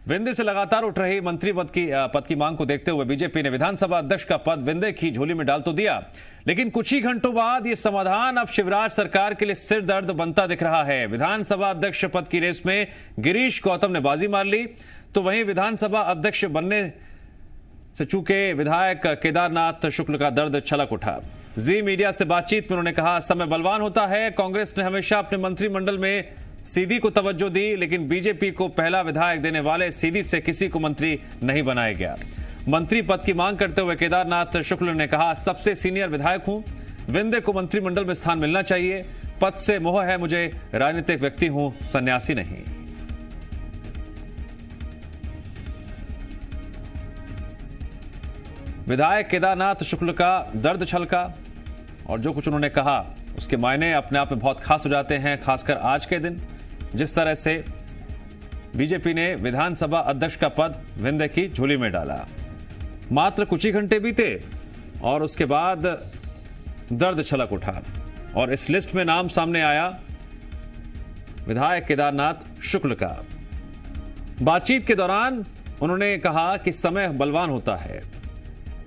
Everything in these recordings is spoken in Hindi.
विंध्य से लगातार उठ रही मंत्री पद की मांग को देखते हुए बीजेपी ने विधानसभा अध्यक्ष का पद विंध्य की झोली में डाल तो दिया, लेकिन कुछ ही घंटों बाद यह समाधान अब शिवराज सरकार के लिए सिर दर्द बनता दिख रहा है। विधानसभा अध्यक्ष पद की रेस में गिरीश गौतम ने बाजी मार ली, तो वहीं विधानसभा अध्यक्ष बनने से चूके विधायक केदारनाथ शुक्ल का दर्द छलक उठा। जी मीडिया से बातचीत में उन्होंने कहा, समय बलवान होता है। कांग्रेस ने हमेशा अपने मंत्रिमंडल में सीधी को तवज्जो दी, लेकिन बीजेपी को पहला विधायक देने वाले सीधी से किसी को मंत्री नहीं बनाया गया। मंत्री पद की मांग करते हुए केदारनाथ शुक्ल ने कहा, सबसे सीनियर विधायक हूं, विंध्य को मंत्रिमंडल में स्थान मिलना चाहिए। पद से मोह है मुझे, राजनीतिक व्यक्ति हूं, सन्यासी नहीं। विधायक केदारनाथ शुक्ल का दर्द छलका और जो कुछ उन्होंने कहा उसके मायने अपने आप में बहुत खास हो जाते हैं, खासकर आज के दिन जिस तरह से बीजेपी ने विधानसभा अध्यक्ष का पद विंध्य की झोली में डाला। मात्र कुछ ही घंटे बीते और उसके बाद दर्द छलक उठा और इस लिस्ट में नाम सामने आया विधायक केदारनाथ शुक्ल का। बातचीत के दौरान उन्होंने कहा कि समय बलवान होता है।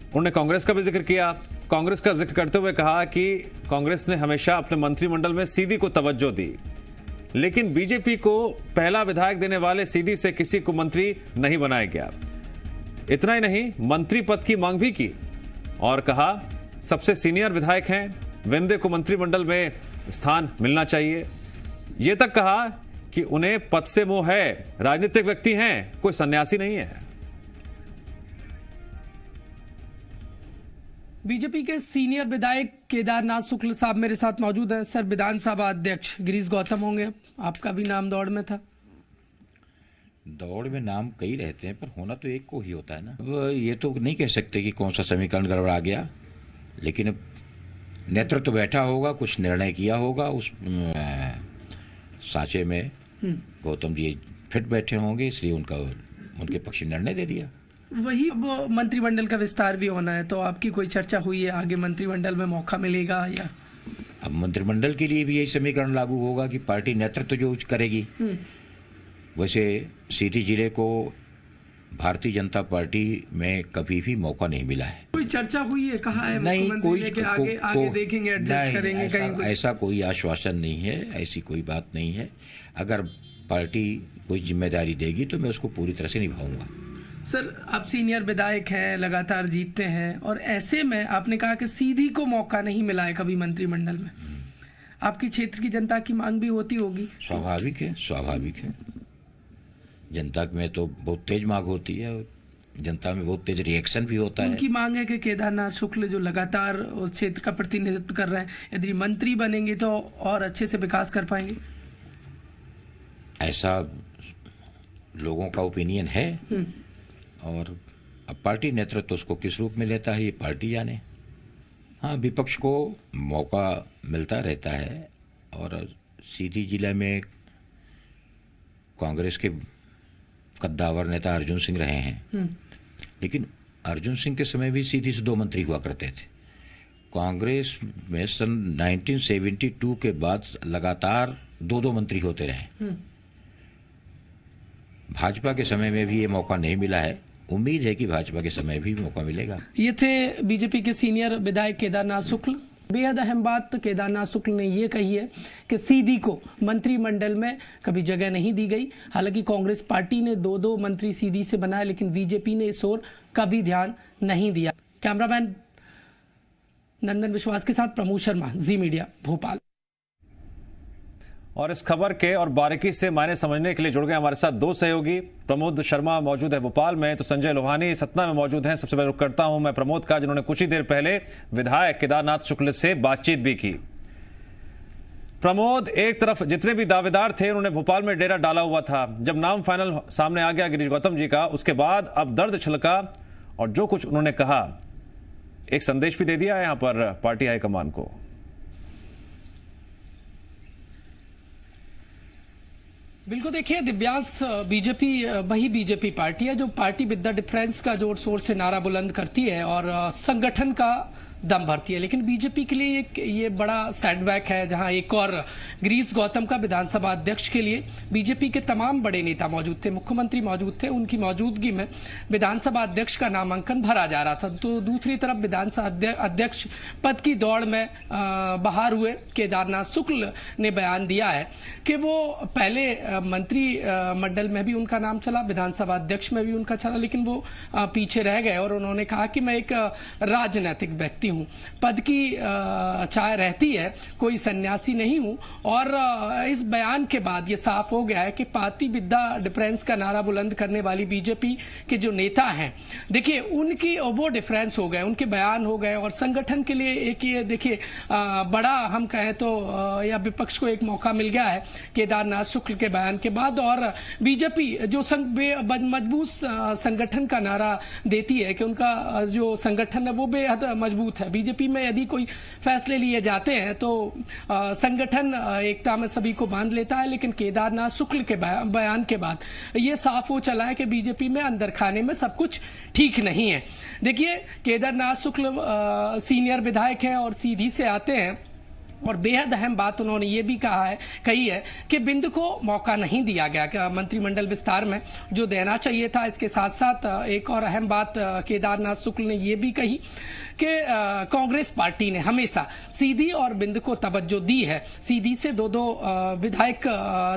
उन्होंने कांग्रेस का भी जिक्र किया। कांग्रेस का जिक्र करते हुए कहा कि कांग्रेस ने हमेशा अपने मंत्रिमंडल में सीधी को तवज्जो दी, लेकिन बीजेपी को पहला विधायक देने वाले सीधी से किसी को मंत्री नहीं बनाया गया। इतना ही नहीं, मंत्री पद की मांग भी की और कहा सबसे सीनियर विधायक हैं, विंध्य को मंत्रिमंडल में स्थान मिलना चाहिए। यह तक कहा कि उन्हें पद से मोह है, राजनीतिक व्यक्ति हैं, कोई सन्यासी नहीं है। बीजेपी के सीनियर विधायक केदारनाथ शुक्ल साहब मेरे साथ मौजूद हैं। सर, विधानसभा अध्यक्ष गिरीश गौतम होंगे, आपका भी नाम दौड़ में था। दौड़ में नाम कई रहते हैं पर होना तो एक को ही होता है ना। अब ये तो नहीं कह सकते कि कौन सा समीकरण गड़बड़ा गया, लेकिन अब नेतृत्व बैठा होगा, कुछ निर्णय किया होगा, उस सांचे में गौतम जी फिट बैठे होंगे, इसलिए उनके पक्ष निर्णय दे दिया। वही अब मंत्रिमंडल का विस्तार भी होना है, तो आपकी कोई चर्चा हुई है आगे मंत्रिमंडल में मौका मिलेगा या? अब मंत्रिमंडल के लिए भी यही समीकरण लागू होगा कि पार्टी नेतृत्व जो करेगी। वैसे सीधी जिले को भारतीय जनता पार्टी में कभी भी मौका नहीं मिला है। कोई चर्चा हुई है, कहा है नहीं, कोई आगे देखेंगे, एडजस्ट करेंगे कहीं? ऐसा कोई आश्वासन नहीं है, ऐसी कोई बात नहीं है। अगर पार्टी कोई जिम्मेदारी देगी तो मैं उसको पूरी तरह से निभाऊंगा। सर, आप सीनियर विधायक हैं, लगातार जीतते हैं, और ऐसे में आपने कहा कि सीधी को मौका नहीं मिला है कभी मंत्रिमंडल में। आपकी क्षेत्र की जनता की मांग भी होती होगी। स्वाभाविक है, स्वाभाविक है। जनता में तो बहुत तेज मांग होती है और जनता में बहुत तेज रिएक्शन भी होता है। उनकी मांग है कि केदारनाथ शुक्ल जो लगातार उस क्षेत्र का प्रतिनिधित्व कर रहे हैं, यदि मंत्री बनेंगे तो और अच्छे से विकास कर पाएंगे। ऐसा लोगों का ओपिनियन है और अब पार्टी नेतृत्व उसको किस रूप में लेता है ये पार्टी जाने। हाँ, विपक्ष को मौका मिलता रहता है और सीधी जिले में कांग्रेस के कद्दावर नेता अर्जुन सिंह रहे हैं, लेकिन अर्जुन सिंह के समय भी सीधी से 2 मंत्री हुआ करते थे। कांग्रेस में सन 1972 के बाद लगातार 2-2 मंत्री होते रहे। भाजपा के समय में भी ये मौका नहीं मिला है, उम्मीद है कि भाजपा के समय भी मौका मिलेगा। ये थे बीजेपी के सीनियर विधायक केदारनाथ शुक्ल। बेहद अहम बात केदारनाथ शुक्ल ने ये कही है कि सीधी को मंत्रिमंडल में कभी जगह नहीं दी गई। हालांकि कांग्रेस पार्टी ने 2-2 मंत्री सीधी से बनाए, लेकिन बीजेपी ने इस ओर कभी ध्यान नहीं दिया। कैमरामैन नंदन विश्वास के साथ प्रमोद शर्मा, जी मीडिया, भोपाल। और इस खबर के और बारीकी से मायने समझने के लिए जुड़ गए हमारे साथ 2 सहयोगी। प्रमोद शर्मा मौजूद है भोपाल में, तो संजय लोहानी सतना में मौजूद हैं। सबसे पहले रुक करता हूं मैं प्रमोद का, जिन्होंने कुछ ही देर पहले विधायक केदारनाथ शुक्ल से बातचीत भी की। प्रमोद, एक तरफ जितने भी दावेदार थे उन्होंने भोपाल में डेरा डाला हुआ था, जब नाम फाइनल सामने आ गया गिरीश गौतम जी का, उसके बाद अब दर्द छलका और जो कुछ उन्होंने कहा एक संदेश भी दे दिया है यहां पर पार्टी हाईकमान को। बिल्कुल, देखिए दिव्यांश, बीजेपी वही बीजेपी पार्टी है जो पार्टी विद द डिफरेंस का जोर शोर से नारा बुलंद करती है और संगठन का दम भरती है। लेकिन बीजेपी के लिए ये बड़ा सेटबैक है, जहां एक और गिरीश गौतम का विधानसभा अध्यक्ष के लिए बीजेपी के तमाम बड़े नेता मौजूद थे, मुख्यमंत्री मौजूद थे, उनकी मौजूदगी में विधानसभा अध्यक्ष का नामांकन भरा जा रहा था। तो दूसरी तरफ विधानसभा अध्यक्ष पद की दौड़ में बाहर हुए केदारनाथ शुक्ल ने बयान दिया है कि वो पहले मंत्री मंडल में भी उनका नाम चला, विधानसभा अध्यक्ष में भी उनका चला, लेकिन वो पीछे रह गए और उन्होंने कहा कि मैं एक राजनीतिक व्यक्ति हूं, पद की चाह रहती है, कोई सन्यासी नहीं हूं। और इस बयान के बाद ये साफ हो गया है कि पार्टी विद द डिफरेंस का नारा बुलंद करने वाली बीजेपी के जो नेता हैं, देखिए उनकी वो डिफरेंस हो गए, उनके बयान हो गए और संगठन के लिए एक ये देखिए बड़ा हम कहें तो या विपक्ष को एक मौका मिल गया है केदारनाथ शुक्ल के बयान के बाद। और बीजेपी जो मजबूत संगठन का नारा देती है कि उनका जो संगठन है वो बेहद मजबूत है। बीजेपी में यदि कोई फैसले लिए जाते हैं तो संगठन एकता में सभी को बांध लेता है, लेकिन केदारनाथ शुक्ल के बयान के बाद ये साफ हो चला है कि बीजेपी में अंदर खाने में सब कुछ ठीक नहीं है। देखिए केदारनाथ शुक्ल सीनियर विधायक हैं और सीधी से आते हैं और बेहद अहम बात उन्होंने ये भी कही है कि बिंदु को मौका नहीं दिया गया मंत्रिमंडल विस्तार में जो देना चाहिए था। इसके साथ साथ एक और अहम बात केदारनाथ शुक्ल ने ये भी कही कि कांग्रेस पार्टी ने हमेशा सीधी और बिंदु को तवज्जो दी है। सीधी से दो विधायक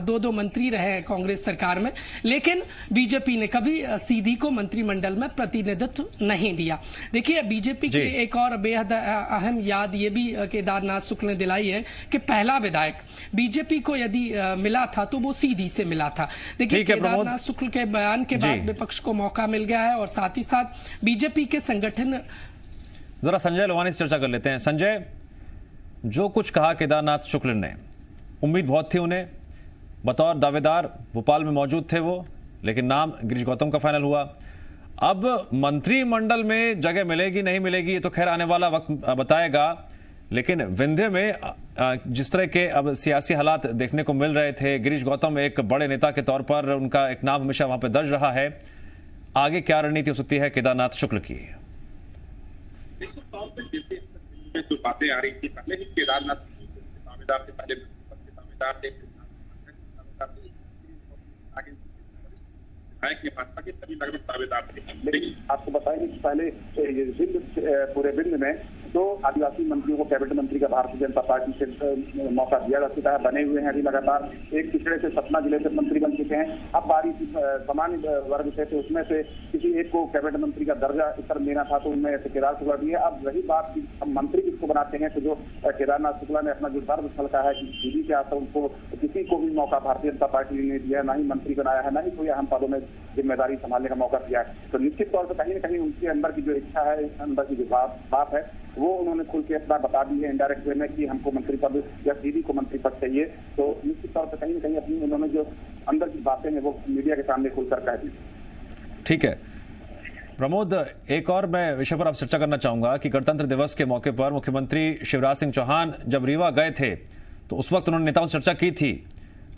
दो मंत्री रहे कांग्रेस सरकार में, लेकिन बीजेपी ने कभी सीधी को मंत्रिमंडल में प्रतिनिधित्व नहीं दिया। देखिए बीजेपी की एक और बेहद अहम याद ये भी केदारनाथ शुक्ल ने दिलाई है कि पहला विधायक बीजेपी को यदि मिला था तो वो सीधी से मिला था। देखिए केदारनाथ शुक्ल के बयान के बाद विपक्ष को मौका मिल गया है और साथ ही साथ बीजेपी के संगठन। जरा संजय लोहानी से चर्चा कर लेते हैं। संजय, जो कुछ कहा केदारनाथ शुक्ल ने, उम्मीद बहुत थी उन्हें, बतौर दावेदार भोपाल में मौजूद थे वो, लेकिन नाम गिरीश गौतम का फाइनल हुआ। अब मंत्रिमंडल में जगह मिलेगी नहीं मिलेगी ये तो खैर आने वाला वक्त बताएगा, लेकिन विंध्य में जिस तरह के अब सियासी हालात देखने को मिल रहे थे, गिरीश गौतम एक बड़े नेता के तौर पर उनका एक नाम हमेशा वहां पर दर्ज रहा है, आगे क्या रणनीति हो सकती है केदारनाथ शुक्ल की? जो बातें आ रही थी पहले ही केदारनाथ दावेदार थे, पहले दावेदार थे, भाजपा के सभी लगभग दावेदार थे। लेकिन आपको बताएंगे कि पहले पूरे विंध्य में 2 आदिवासी मंत्रियों को कैबिनेट मंत्री का भारतीय जनता पार्टी से मौका दिया जा चुका है, बने हुए हैं अभी लगातार। एक पिछड़े से सतना जिले से मंत्री बन चुके हैं। अब बारी सामान्य वर्ग से थे, उसमें से किसी एक को कैबिनेट मंत्री का दर्जा इस तरह देना था तो उनमें केदार शुक्ला भी है। अब रही बात की हम मंत्री किसको बनाते हैं, तो जो केदारनाथ शुक्ला ने अपना जो दर्द छलका है कि दीदी के आकर उनको किसी को भी मौका भारतीय जनता पार्टी ने दिया, ना ही मंत्री बनाया है, ना ही कोई अहम पदों में जिम्मेदारी संभालने का मौका दिया है। तो निश्चित तौर पर कहीं न कहीं उनके अंदर की जो इच्छा है, अंदर की जो बात है, वो उन्होंने खुल के अपना बता दी है इनडायरेक्ट वे में कि हमको मंत्री पद या दीदी को मंत्री पद चाहिए। तो निश्चित तौर पर कहीं न कहीं अपनी उन्होंने जो अंदर की बातें हैं वो मीडिया के सामने खुलकर कह दी। ठीक है प्रमोद, एक और मैं विषय पर आप चर्चा करना चाहूंगा कि गणतंत्र दिवस के मौके पर मुख्यमंत्री शिवराज सिंह चौहान जब रीवा गए थे तो उस वक्त उन्होंने नेताओं से चर्चा की थी,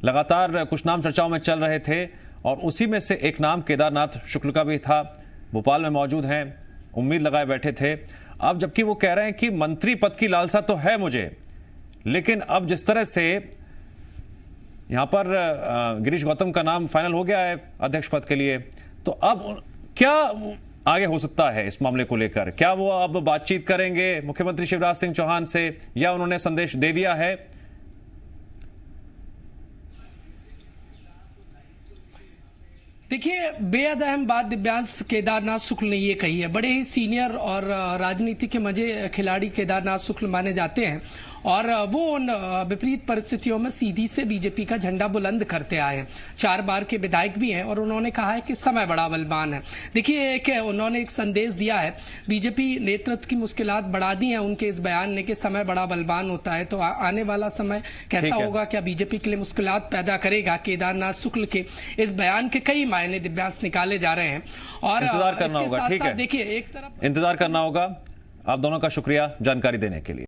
लगातार कुछ नाम चर्चाओं में चल रहे थे और उसी में से एक नाम केदारनाथ शुक्ल का भी था, भोपाल में मौजूद हैं, उम्मीद लगाए बैठे थे। अब जबकि वो कह रहे हैं कि मंत्री पद की लालसा तो है मुझे, लेकिन अब जिस तरह से यहां पर गिरीश गौतम का नाम फाइनल हो गया है अध्यक्ष पद के लिए, तो अब क्या आगे हो सकता है इस मामले को लेकर? क्या वो अब बातचीत करेंगे मुख्यमंत्री शिवराज सिंह चौहान से या उन्होंने संदेश दे दिया है? देखिए बेहद अहम बात दिव्यांश केदारनाथ शुक्ल ने ये कही है। बड़े ही सीनियर और राजनीति के मजे खिलाड़ी केदारनाथ शुक्ल माने जाते हैं और वो उन विपरीत परिस्थितियों में सीधी से बीजेपी का झंडा बुलंद करते आए हैं। 4 बार के विधायक भी हैं और उन्होंने कहा है कि समय बड़ा बलवान है। देखिए उन्होंने एक संदेश दिया है, बीजेपी नेतृत्व की मुश्किलात बढ़ा दी हैं उनके इस बयान ने कि समय बड़ा बलवान होता है। तो आने वाला समय कैसा होगा, क्या बीजेपी के लिए मुश्किलात पैदा करेगा? केदारनाथ शुक्ल के इस बयान के कई मायने दिव्यांश निकाले जा रहे हैं और इंतजार करना होगा। ठीक है, देखिए एक तरफ इंतजार करना होगा। आप दोनों का शुक्रिया जानकारी देने के लिए।